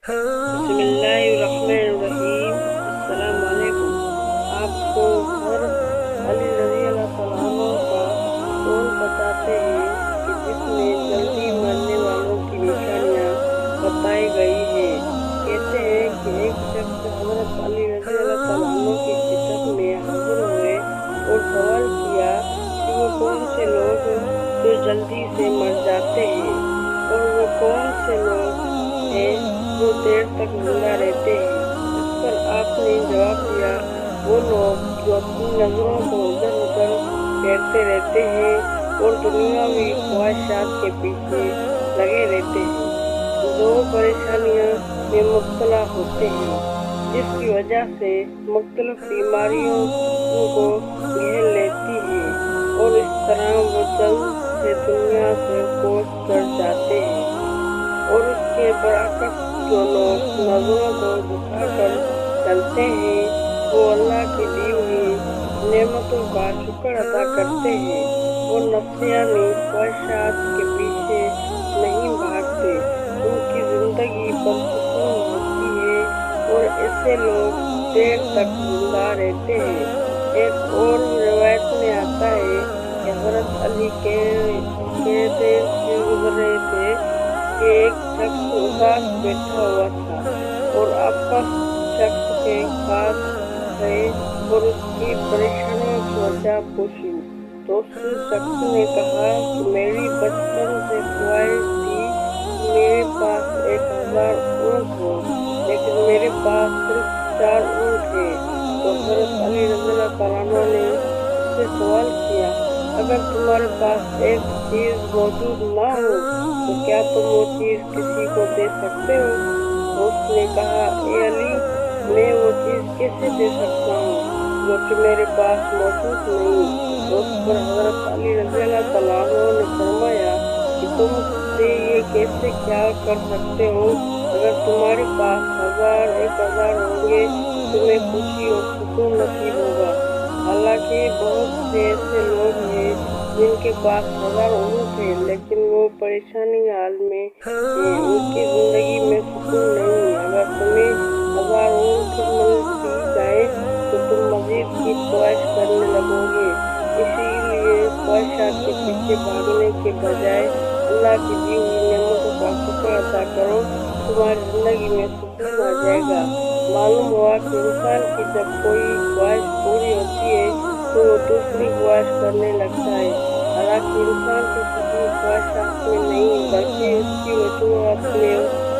بسم اللہ الرحمن الرحیم۔ السلام علیکم۔ آپ کو حضرت علی رضی اللہ تعالیٰ عنہ کا قول بتاتے ہیں کہ جس میں جلدی مرنے والوں کی نشانیاں بتائی گئی ہیں۔ کہتے ہیں کہ ایک شخص حضرت علی رضی اللہ تعالیٰ عنہ کی خدمت میں حاضر ہوئے اور سوال کیا کہ وہ کون سے لوگ جو جلدی سے مر جاتے ہیں اور وہ کون سے لوگ ہیں جو دیر تک زندہ رہتے ہیں۔ اس پر آپ نے جواب دیا، وہ لوگ جو اپنی نظروں کو ادھر ادھر پھیرتے رہتے ہیں اور دنیاوی خواہشات کے پیچھے لگے رہتے ہیں، جو پریشانیاں میں مبتلا ہوتے ہیں، جس کی وجہ سے مختلف بیماریوں ان کو گھیر لیتی ہیں اور اس طرح وہ جلد سے دنیا سے کوچ کر جاتے ہیں۔ اور اس کے برعکس جو لوگ نظروں کو جھکا کر چلتے ہیں، وہ اللہ کی دی ہوئی نعمتوں کا شکر ادا کرتے ہیں اور نفسیانی خواہشات کے پیچھے نہیں بھاگتے۔ ان کی زندگی پرسکون ہوتی ہے اور ایسے لوگ دیر تک زندہ رہتے ہیں۔ ایک اور روایت میں آتا ہے کہ حضرت علی کہتے سے گزر رہے تھے کہ ایک شخص اداس بیٹھا ہوا تھا اور آپس شخص کے پاس گئے اور اس کی پریشانیوں کی وجہ پوچھی تو اس شخص نے کہا کہ میری بچپن سے خواہش تھی کہ میرے پاس 1000 اونٹ ہو، لیکن میرے پاس صرف 4 اونٹ ہیں۔ تو حضرت علی رضی اللہ تعالیٰ عنہ نے اس سے سوال کیا، اگر تمہارے پاس ایک چیز موجود نہ ہو تو کیا تم وہ چیز کسی کو دے سکتے ہو؟ تو اس نے کہا، اے علی، میں وہ چیز کیسے دے سکتا ہوں جو کہ میرے پاس موجود نہیں؟ تو اس پر حضرت علی رضی اللہ تعالیٰ عنہ نے فرمایا کہ تم سے یہ کیسے کیا کر سکتے ہو؟ اگر تمہارے پاس 1000 ہوں گے تمہیں خوشی اور سکون نصیب ہوگا، حالانکہ بہت سے ایسے لوگ ہیں جن کے پاس 1000 اونٹ ہیں لیکن وہ پریشانی حال میں ہیں، ان کی زندگی میں سکون نہیں ہے۔ اگر تمہیں 1000 اونٹ مل بھی جائیں تو تم مزید کی خواہش کرنے لگو گے۔ اسی لیے خواہشات کے پیچھے بھاگنے کے بجائے اللہ کی دی ہوئی نعمتوں کا شکر ادا کرو، تمہاری زندگی میں سکون آ جائے گا۔ معلوم ہوا کہ انسان کی جب کوئی خواہش پوری ہوتی ہے تو وہ دوسری خواہش کرنے لگتا ہے، حالانکہ انسان کی خوشی خواہشات میں نہیں بلکہ اس کی وجوہات میں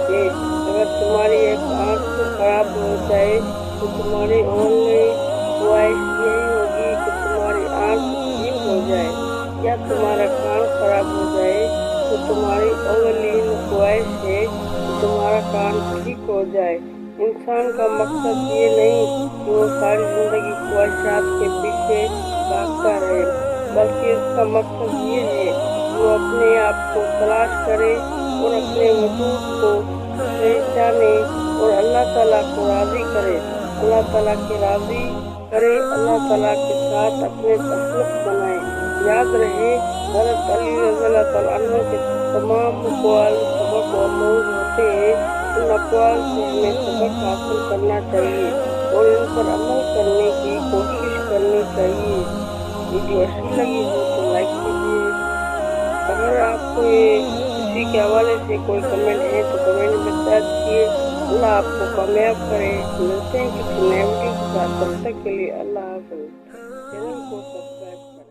ہے۔ اگر تمہاری ایک آنکھ خراب ہو جائے تو تمہاری اولین خواہش یہی ہوگی کہ تمہاری آنکھ ٹھیک ہو جائے، یا تمہارا کان خراب ہو جائے تو تمہاری اولین خواہش ہے کہ تمہارا کان ٹھیک ہو جائے۔ انسان کا مقصد یہ نہیں کہ وہ ساری زندگی خواہشات کے پیچھے بھاگتا رہے، بلکہ اس کا مقصد یہ ہے کہ وہ اپنے آپ کو تلاش کرے اور اپنے وجود کو پہچانے اور اللہ تعالیٰ کو راضی کرے، اللہ تعالیٰ کے راضی کرے، اللہ تعالیٰ کے ساتھ اپنے تعلق بنائے۔ یاد رہے، حضرت علی رضی اللہ تعالیٰ عنہ کے تمام اقوال سبق و موعظ ہوتے ہیں۔ ان اقوال سے ہمیں سبق حاصل کرنا چاہیے اور ان پر عمل کرنے کی کوشش کرنی چاہیے۔ ویڈیو اچھی لگی ہو تو لائک کیجیے۔ اگر آپ کو اسی کے حوالے سے کوئی کمنٹ ہے تو کمنٹ میں بتا دیجیے۔ اللہ آپ کو کامیاب کرے۔ ملتے ہیں کسی نئے ویڈیو کے ساتھ، تب تک کے لیے اللہ حافظ۔ چینل کو سبسکرائب کریں۔